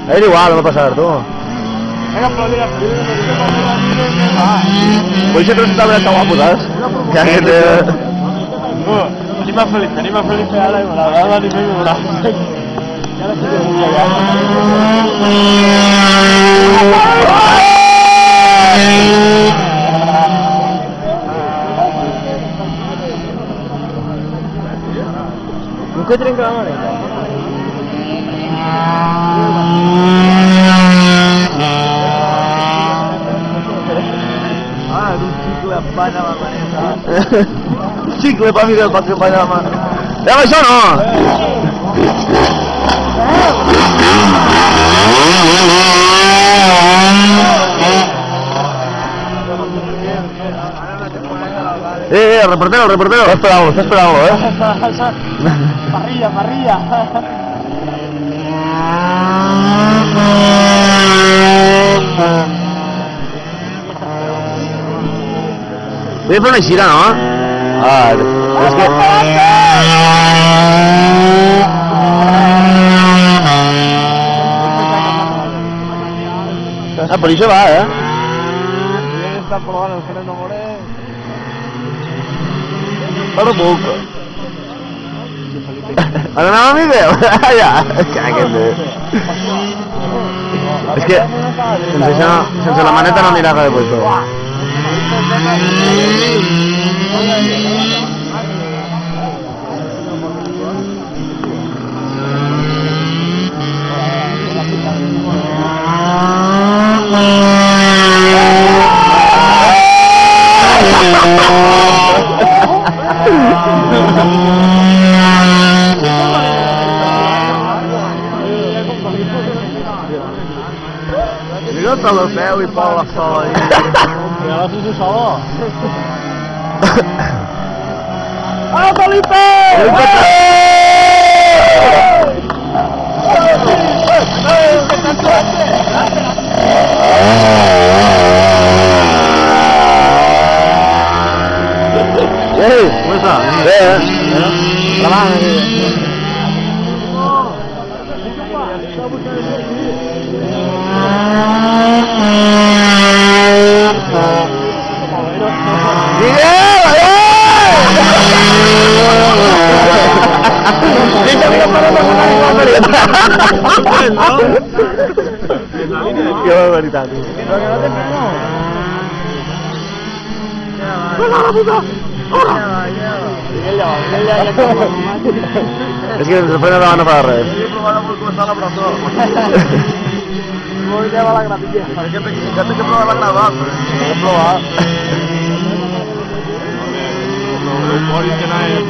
Era igual, no va passar, tu. Vull ser tres tablet que guapo, saps? Que aquest... Anima Felipe ara i m'agrada, anima i m'agrada. Ja la sé que vull allà. Nunca trenca la maneta. Ah, és un xicle empana la maneta. Un xicle per mi del que empana la maneta. Veu, això no! El reportero. Está esperándolo, Parrilla. Voy a fer una gira, no? Ah, és que... Ah, per això va, Està provant el freno moré. Però puc. Ara anava a mi veu? Ja, caga't. És que sense la maneta no anirà de puesto. Mira el peu i Pau la sola. Ja la fes sola. Ah, Felipe! Com està? Bé, la mà aquí. Que barbaritat. És que ens frena davant no fa res. He provat amb començar la presó. No hi lleva la gravilla. Que té que provar la gravada. He provat. No, que no és.